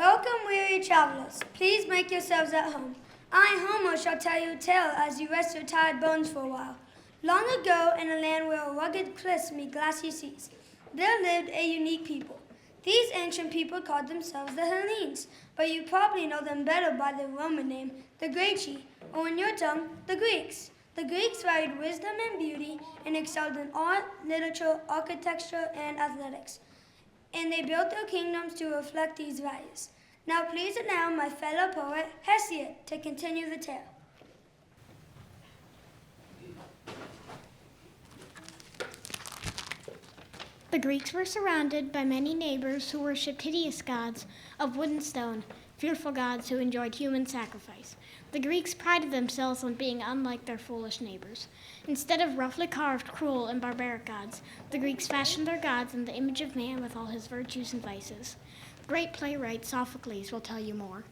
Welcome, weary travelers. Please make yourselves at home. I, Homer, shall tell you a tale as you rest your tired bones for a while. Long ago, in a land where rugged cliffs meet glassy seas, there lived a unique people. These ancient people called themselves the Hellenes, but you probably know them better by their Roman name, the Greci, or in your tongue, the Greeks. The Greeks valued wisdom and beauty and excelled in art, literature, architecture, and athletics. And they built their kingdoms to reflect these values. Now please allow my fellow poet, Hesiod, to continue the tale. The Greeks were surrounded by many neighbors who worshipped hideous gods of wood and stone, fearful gods who enjoyed human sacrifice. The Greeks prided themselves on being unlike their foolish neighbors. Instead of roughly carved, cruel, and barbaric gods, the Greeks fashioned their gods in the image of man with all his virtues and vices. The great playwright Sophocles will tell you more.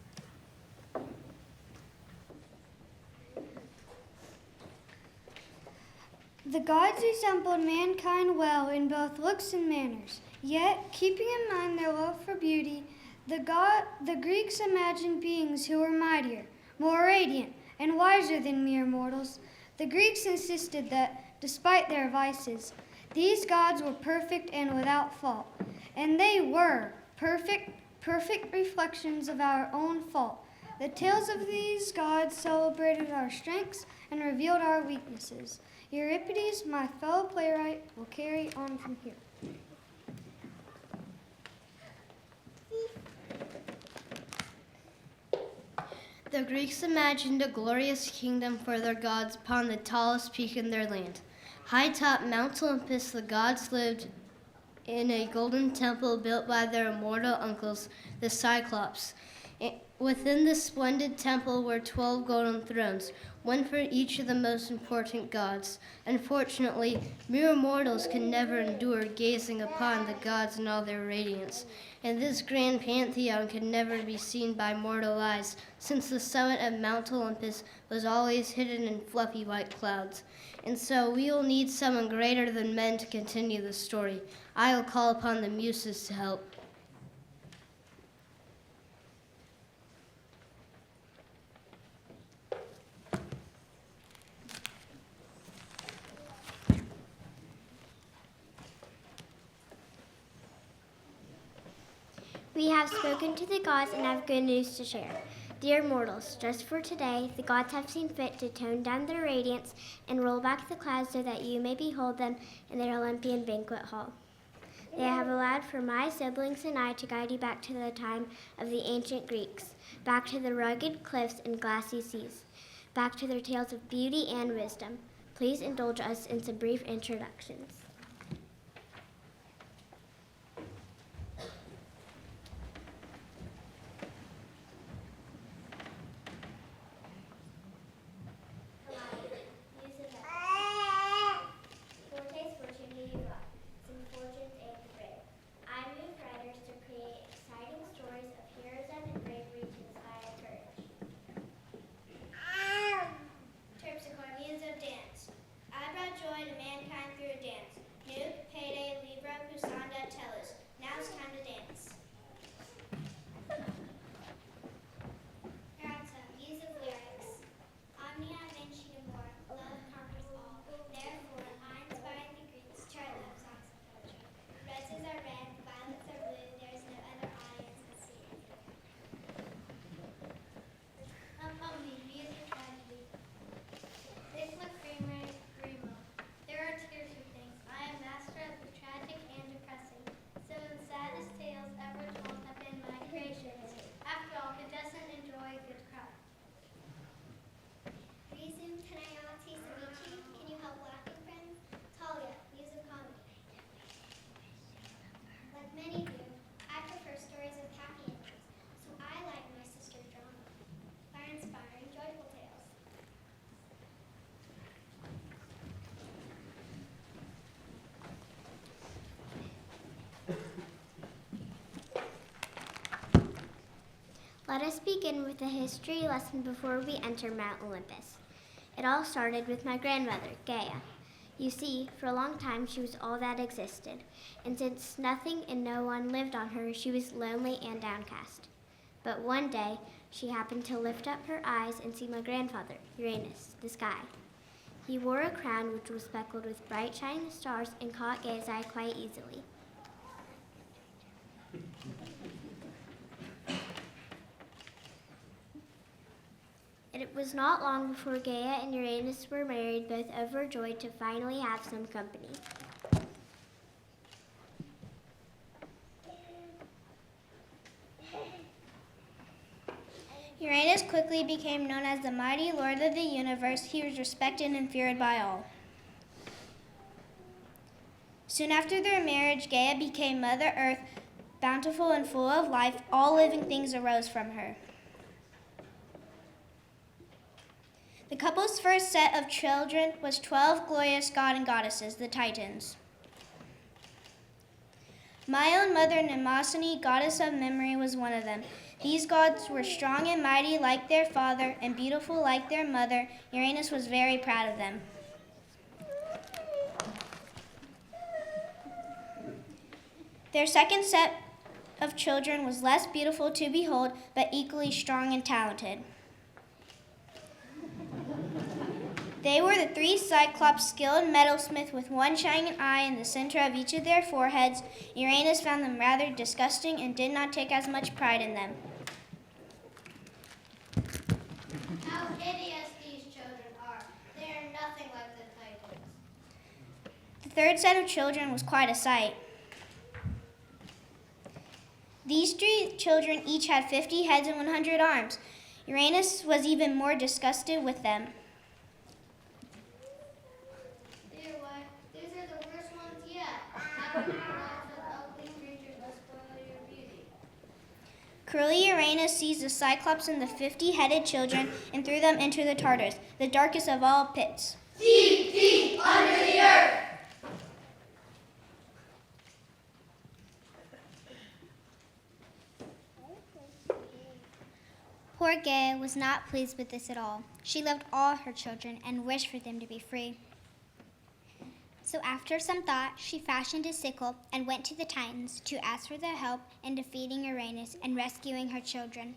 The gods resembled mankind well in both looks and manners. Yet, keeping in mind their love for beauty, the Greeks imagined beings who were mightier, more radiant, and wiser than mere mortals. The Greeks insisted that, despite their vices, these gods were perfect and without fault. And they were perfect reflections of our own fault. The tales of these gods celebrated our strengths and revealed our weaknesses. Euripides, my fellow playwright, will carry on from here. The Greeks imagined a glorious kingdom for their gods upon the tallest peak in their land. High atop Mount Olympus, the gods lived in a golden temple built by their immortal uncles, the Cyclops. Within this splendid temple were 12 golden thrones, one for each of the most important gods. Unfortunately, mere mortals can never endure gazing upon the gods in all their radiance, and this grand pantheon could never be seen by mortal eyes, since the summit of Mount Olympus was always hidden in fluffy white clouds. And so we will need someone greater than men to continue the story. I will call upon the Muses to help. We have spoken to the gods and have good news to share. Dear mortals, just for today, the gods have seen fit to tone down their radiance and roll back the clouds so that you may behold them in their Olympian banquet hall. They have allowed for my siblings and I to guide you back to the time of the ancient Greeks, back to the rugged cliffs and glassy seas, back to their tales of beauty and wisdom. Please indulge us in some brief introductions. Let us begin with a history lesson before we enter Mount Olympus. It all started with my grandmother, Gaia. You see, for a long time she was all that existed, and since nothing and no one lived on her, she was lonely and downcast. But one day, she happened to lift up her eyes and see my grandfather, Uranus, the sky. He wore a crown which was speckled with bright shining stars and caught Gaia's eye quite easily. It was not long before Gaia and Uranus were married, both overjoyed to finally have some company. Uranus quickly became known as the mighty lord of the universe. He was respected and feared by all. Soon after their marriage, Gaia became Mother Earth, bountiful and full of life. All living things arose from her. The couple's first set of children was 12 glorious god and goddesses, the Titans. My own mother, Mnemosyne, goddess of memory, was one of them. These gods were strong and mighty like their father and beautiful like their mother. Uranus was very proud of them. Their second set of children was less beautiful to behold, but equally strong and talented. They were the three Cyclops, skilled metalsmiths with one shining eye in the center of each of their foreheads. Uranus found them rather disgusting and did not take as much pride in them. How hideous these children are. They are nothing like the Titans. The third set of children was quite a sight. These three children each had 50 heads and 100 arms. Uranus was even more disgusted with them. Dear wife, these are the worst ones yet. How can you laugh at ugly creatures that spoil your beauty? Cruelly, Uranus seized the Cyclops and the 50-headed children and threw them into the Tartarus, the darkest of all pits. Deep, deep under the earth. Poor Gaia was not pleased with this at all. She loved all her children and wished for them to be free. So after some thought, she fashioned a sickle and went to the Titans to ask for their help in defeating Uranus and rescuing her children.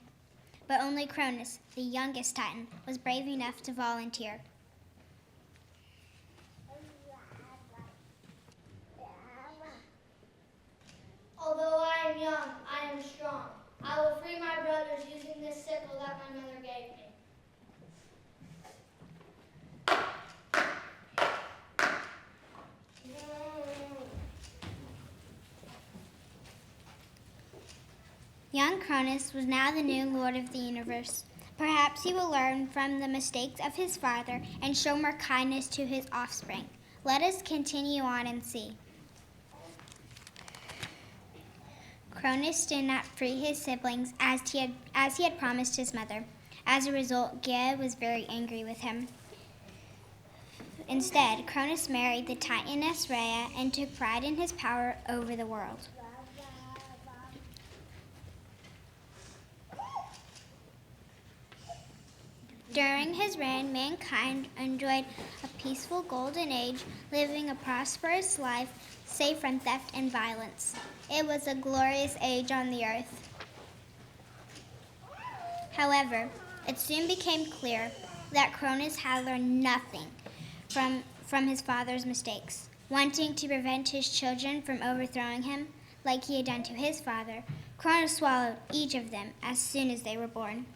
But only Cronus, the youngest Titan, was brave enough to volunteer. Although I am young, I am strong. I will free my brothers using this sickle that my mother gave me. Young Cronus was now the new lord of the universe. Perhaps he will learn from the mistakes of his father and show more kindness to his offspring. Let us continue on and see. Cronus did not free his siblings as he had promised his mother. As a result, Gaia was very angry with him. Instead, Cronus married the Titaness Rhea and took pride in his power over the world. During his reign, mankind enjoyed a peaceful golden age, living a prosperous life, safe from theft and violence. It was a glorious age on the earth. However, it soon became clear that Cronus had learned nothing from his father's mistakes. Wanting to prevent his children from overthrowing him, like he had done to his father, Cronus swallowed each of them as soon as they were born.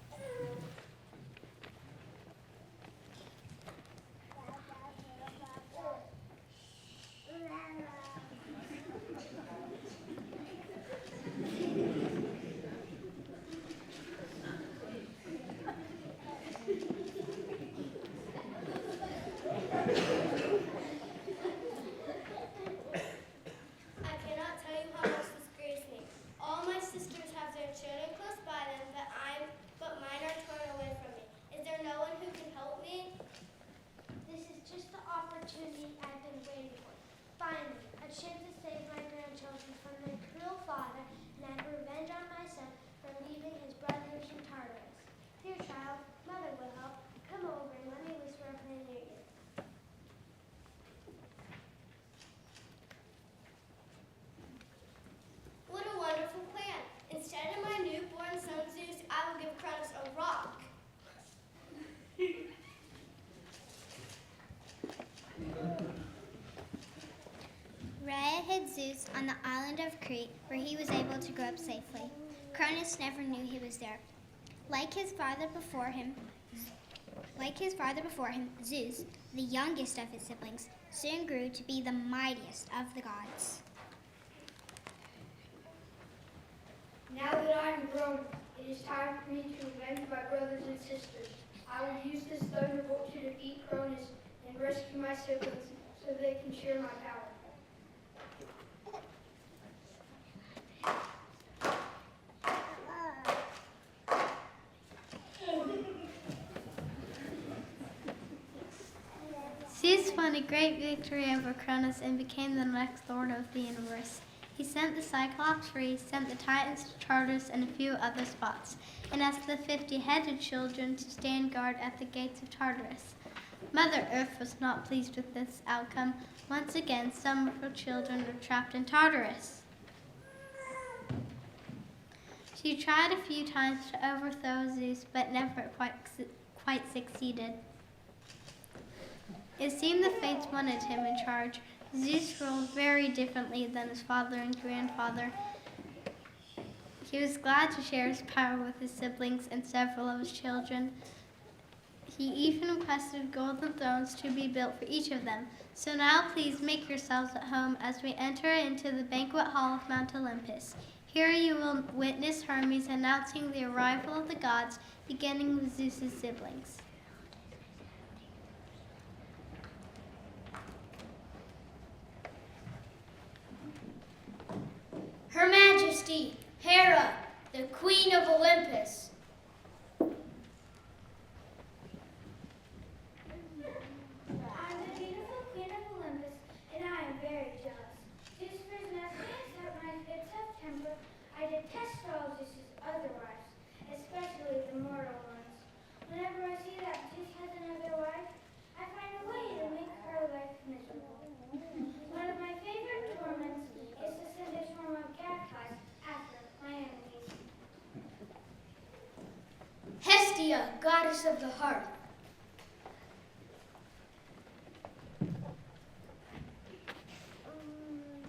All my sisters have their children close by them, but Zeus on the island of Crete, where he was able to grow up safely. Cronus never knew he was there. Like his father before him, Zeus, the youngest of his siblings, soon grew to be the mightiest of the gods. Now that I am grown, it is time for me to avenge my brothers and sisters. I will use this thunderbolt to defeat Cronus and rescue my siblings so they can share my power. Zeus won a great victory over Cronus and became the next lord of the universe. He sent the Cyclops free, sent the Titans to Tartarus and a few other spots, and asked the 50-headed children to stand guard at the gates of Tartarus. Mother Earth was not pleased with this outcome. Once again, some of her children were trapped in Tartarus. She tried a few times to overthrow Zeus, but never quite succeeded. It seemed the fates wanted him in charge. Zeus ruled very differently than his father and grandfather. He was glad to share his power with his siblings and several of his children. He even requested golden thrones to be built for each of them. So now please make yourselves at home as we enter into the banquet hall of Mount Olympus. Here you will witness Hermes announcing the arrival of the gods, beginning with Zeus's siblings. Her Majesty, Hera, the Queen of Olympus. I'm the beautiful Queen of Olympus, and I am very jealous. Zeus was nothing except my fits of temper. I detest all Zeus's other wives, especially the mortal ones. Whenever I see that Zeus has another wife, I find a way to make her life miserable. One of my favorite torments is to send a swarm of cacti after my enemies. Hestia, goddess of the hearth.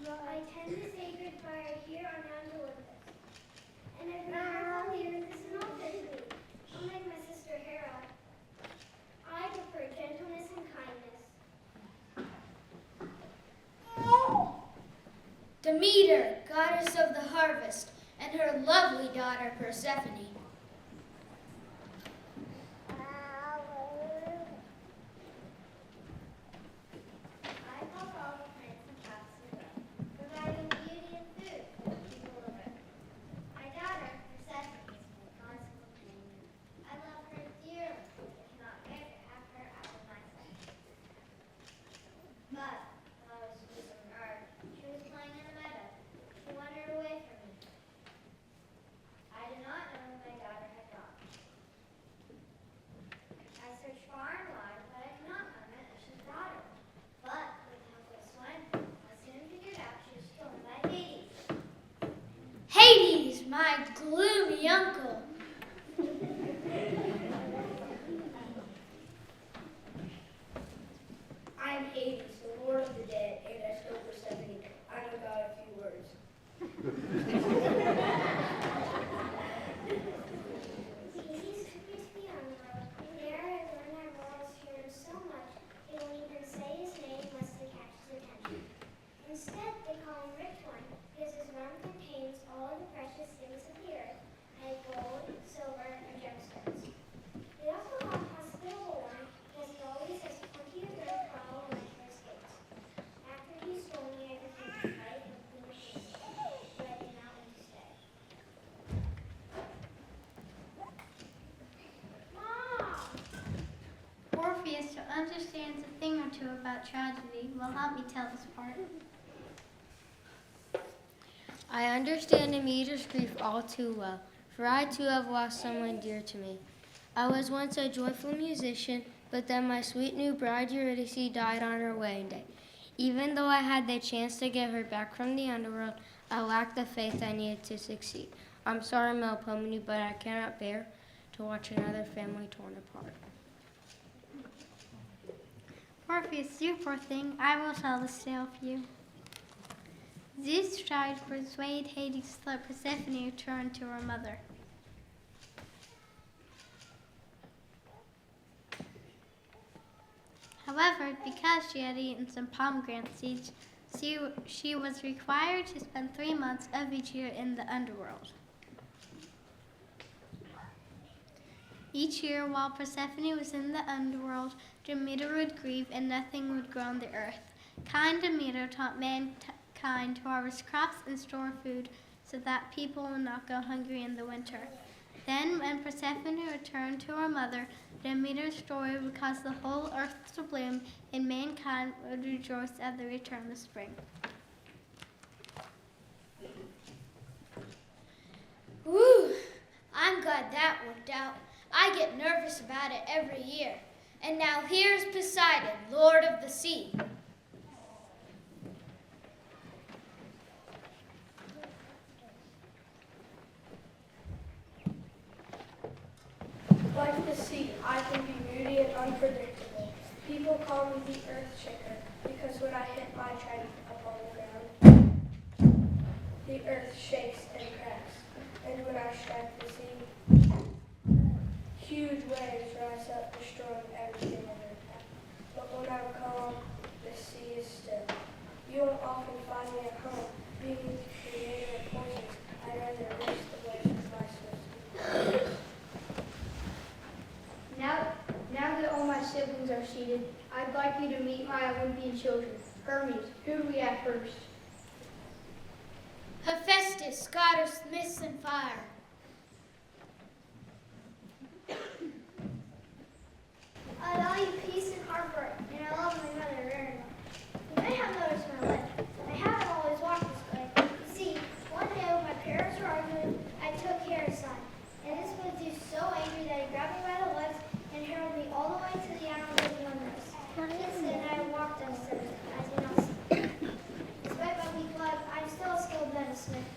I tend to sacred fire here on Mount Olympus, and I've been careful to leave this in all victory. Unlike my sister Hera, I prefer gentleness and kindness. Demeter, goddess of the harvest, and her lovely daughter Persephone. I help all the plants and crops to grow, providing beauty and food for the people of Earth. My daughter, Persephone, is my constant companion. I love her dearly, but cannot bear to have her out of my sight. But while I was on Earth, she was playing in a meadow. She wandered away from me. I did not know where my daughter had gone. I searched far and wide, but I could not find my precious daughter. But with the help of Swine, I soon figured out she was stolen by Hades. Hades, my gloomy uncle. I am Hades, the Lord of the Dead, and I stole Persephone. I know God a few words. Hades took me to the underworld, and there I learned that mortals fear him so much they won't even say his name lest they catch his attention. Instead, they call him Rich One because his realm contains all of the precious things of the earth, like gold, silver, and gemstones. They also call him Hospitable One because he always has plenty of room for all who enter his gates. After he stole me, I became the light of the machine, but I did not want to stay. Mom! Orpheus, who understands a thing or two about tragedy, will help me tell this part. I understand Demeter's grief all too well, for I too have lost someone dear to me. I was once a joyful musician, but then my sweet new bride Eurydice died on her wedding day. Even though I had the chance to get her back from the underworld, I lacked the faith I needed to succeed. I'm sorry, Melpomene, but I cannot bear to watch another family torn apart. Orpheus, you poor thing, I will tell this tale for you. Zeus tried to persuade Hades to let Persephone return to her mother. However, because she had eaten some pomegranate seeds, she was required to spend 3 months of each year in the underworld. Each year, while Persephone was in the underworld, Demeter would grieve and nothing would grow on the earth. Kind Demeter taught mankind to harvest crops and store food so that people would not go hungry in the winter. Then, when Persephone returned to her mother, Demeter's story would cause the whole earth to bloom, and mankind would rejoice at the return of spring. Whew! I'm glad that worked out. I get nervous about it every year. And now here's Poseidon, Lord of the Sea. Like the sea, I can be moody and unpredictable. People call me the earth shaker because when I hit my trident up on the ground, the earth shakes and cracks. And when I strike the sea, huge waves rise up, destroying everything in their path. But when I'm calm, the sea is still. You won't often find me at home, being the creator of poisons. I'd rather reach the waves with my swift. Now that all my siblings are seated, I'd like you to meet my Olympian children. Hermes, who do we have first? Hephaestus, god of smiths and fire. I value peace and hard work, and I love my mother very much. You may have noticed my leg. I haven't always walked this way. You see, one day when my parents were arguing, I took care of son. And this made Zeus so angry that he grabbed me by the legs and hurled me all the way to the island of Lemnos. Since then, I have walked on stones, as you now see. Despite my weak leg, I'm still a skilled metalsmith.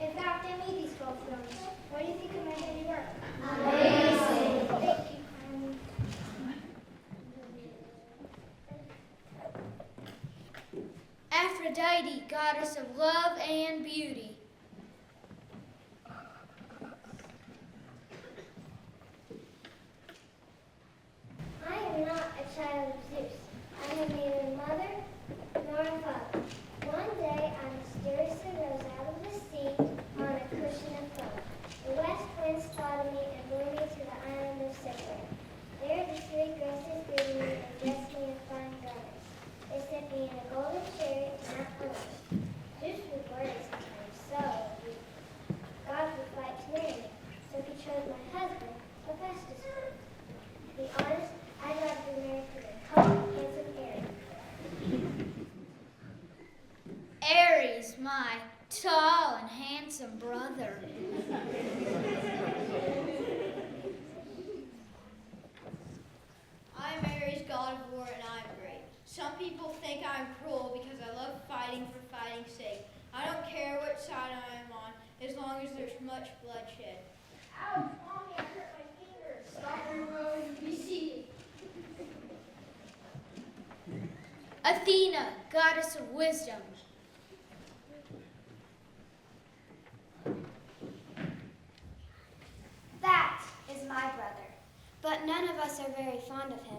In fact, I made these 12 stones. What do you think of my handiwork? Amazing! Thank you, kindly. Aphrodite, goddess of love and beauty. I am not a child of Zeus. I am neither mother nor father. One day I mysteriously rose out of the sea on a cushion of foam. The west wind spotted me and blew me to the island of Sicily. There the three graces greeted me and dressed me in fine garments. They sent me in a golden chariot to Mount Olympus. Zeus was worried sometimes, so God would fight to marry me. So he chose my husband, Hephaestus. To be honest, I'd rather be married to the tall, handsome Ares. Ares, my tall and handsome brother. I'm Ares, god of war, and I'm great. Some people think I'm cruel because I love fighting for fighting's sake. I don't care which side I am on, as long as there's much bloodshed. Ouch, Mommy, I hurt my finger. Stop your row and be seated. Athena, goddess of wisdom. That is my brother. But none of us are very fond of him.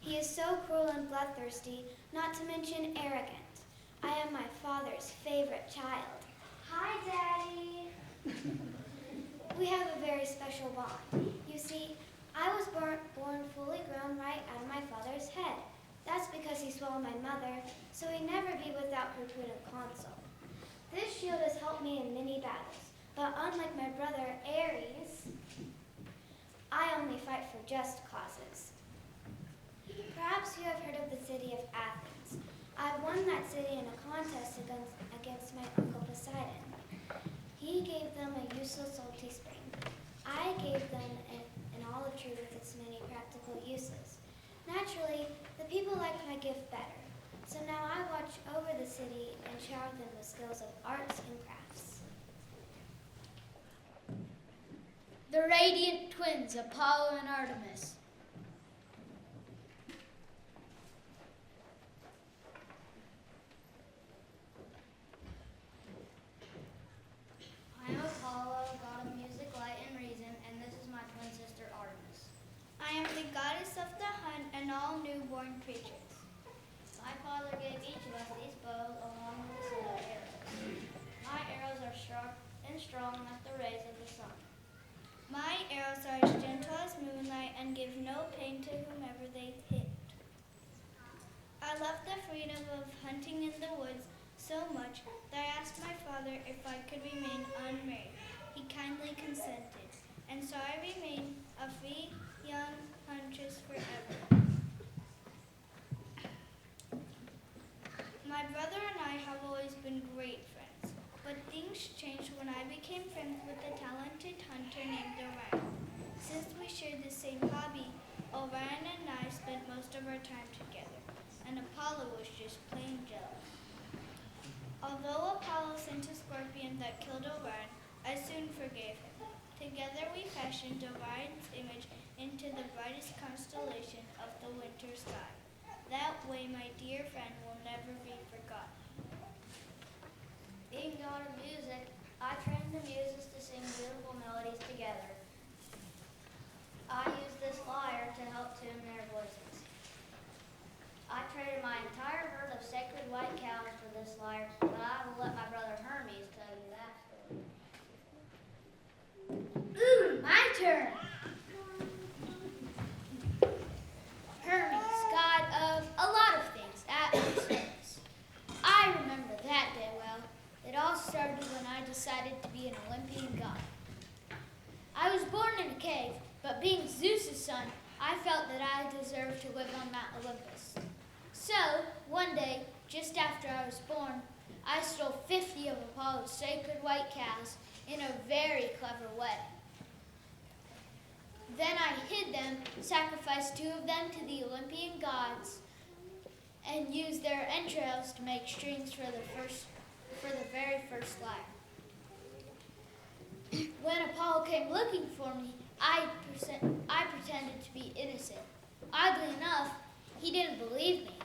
He is so cruel and bloodthirsty, not to mention arrogant. I am my father's favorite child. Hi, Daddy. We have a very special bond. You see, I was born fully grown right out of my father's head. That's because he swallowed my mother, so he'd never be without her prudent counsel. This shield has helped me in many battles, but unlike my brother Ares, I only fight for just causes. Perhaps you have heard of the city of Athens. I won that city in a contest against my uncle Poseidon. He gave them a useless salty spring. I gave them an olive tree with its many practical uses. Naturally, the people liked my gift better. So now I watch over the city and shower them with skills of arts and crafts. The radiant twins, Apollo and Artemis. natural-born creatures. My father gave each of us these bows along with a set of arrows. My arrows are sharp and strong like the rays of the sun. My arrows are as gentle as moonlight and give no pain to whomever they hit. I love the freedom of hunting in the woods so much that I asked my father if I could remain unmarried. He kindly consented, and so I remain a free young huntress forever. My brother and I have always been great friends, but things changed when I became friends with a talented hunter named Orion. Since we shared the same hobby, Orion and I spent most of our time together, and Apollo was just plain jealous. Although Apollo sent a scorpion that killed Orion, I soon forgave him. Together we fashioned Orion's image into the brightest constellation of the winter sky. That way my dear friend will never be forgotten. Being god of music, I trained the muses to sing beautiful melodies together. I use this lyre to help tune their voices. I traded my entire herd of sacred white cows for this lyre, but I will let my brother Hermes tell you that story. Ooh, my turn. Hermes, god of a lot of things at my service. I remember that day well. It all started when I decided to be an Olympian god. I was born in a cave, but being Zeus's son, I felt that I deserved to live on Mount Olympus. So, one day, just after I was born, I stole 50 of Apollo's sacred white cows in a very clever way. Then I hid them, sacrificed 2 of them to the Olympian gods, and used their entrails to make strings for the very first lyre. When Apollo came looking for me, I pretended to be innocent. Oddly enough, he didn't believe me.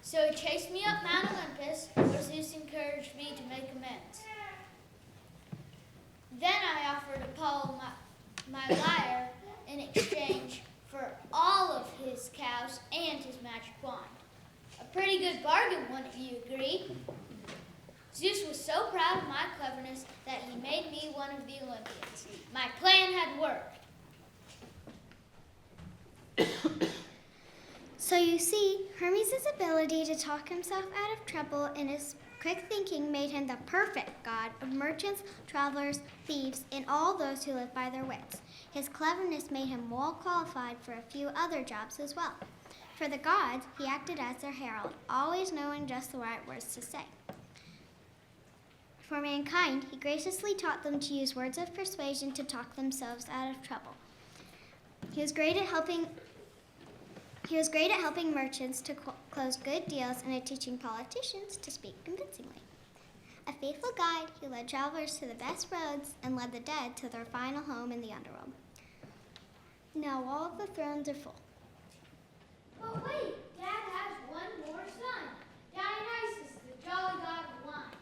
So he chased me up Mount Olympus, where Zeus encouraged me to make amends. Then I offered Apollo my lyre in exchange for all of his cows and his magic wand. A pretty good bargain, wouldn't you agree? Zeus was so proud of my cleverness that he made me one of the Olympians. My plan had worked. So you see, Hermes' ability to talk himself out of trouble and his quick thinking made him the perfect god of merchants, travelers, thieves, and all those who live by their wits. His cleverness made him well qualified for a few other jobs as well. For the gods, he acted as their herald, always knowing just the right words to say. For mankind, he graciously taught them to use words of persuasion to talk themselves out of trouble. He was great at helping merchants to close good deals and at teaching politicians to speak convincingly. A faithful guide, he led travelers to the best roads and led the dead to their final home in the underworld. Now all of the thrones are full. But wait, Dad has one more son, Dionysus, the jolly god of wine.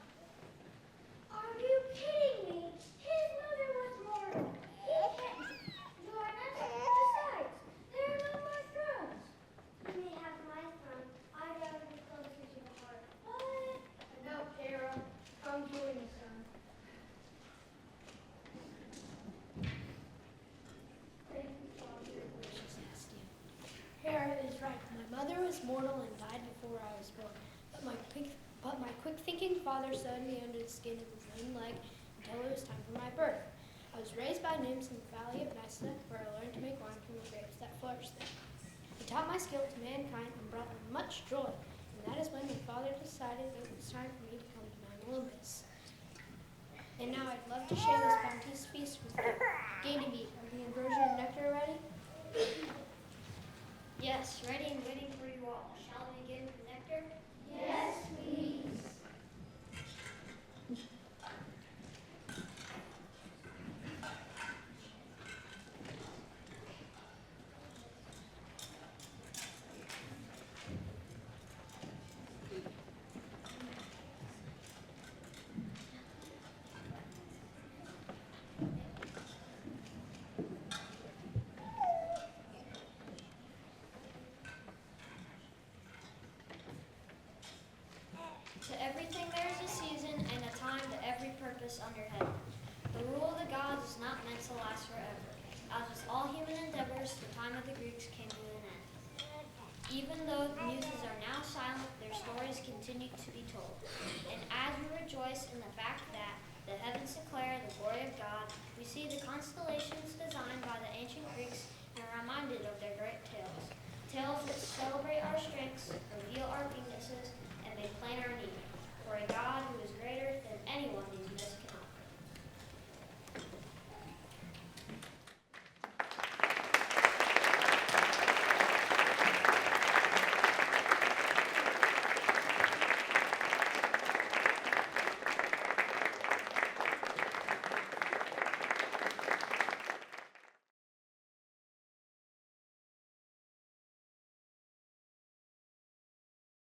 Are you kidding me? His mother was mortal. He can't join us. Besides, there are no more thrones. You may have my throne. I'd rather be closer to the heart. What? No, Hera, come join us, son. Thank you, Father. Hera is right. My mother was mortal and died before I was born. But my quick-thinking father sewed me under the skin of his lame leg until it was time for my birth. I was raised by nymphs in the valley of Nessa, where I learned to make wine from the grapes that flourished there. He taught my skill to mankind and brought them much joy, and that is when my father decided it was time for me to come to Mount Olympus. And now I'd love to share this bounteous feast with you. Ganymede, are the ambrosia and nectar ready? Yes, ready and waiting for you all. Shall we begin with nectar? Yes, please. under heaven. The rule of the gods is not meant to last forever. As with all human endeavors, the time of the Greeks came to an end. Even though the muses are now silent, their stories continue to be told. And as we rejoice in the fact that the heavens declare the glory of God, we see the constellations designed by the ancient Greeks and are reminded of their great tales. Tales which celebrate our strengths, reveal our weaknesses, and make plain our need. For a God who is greater than anyone these myths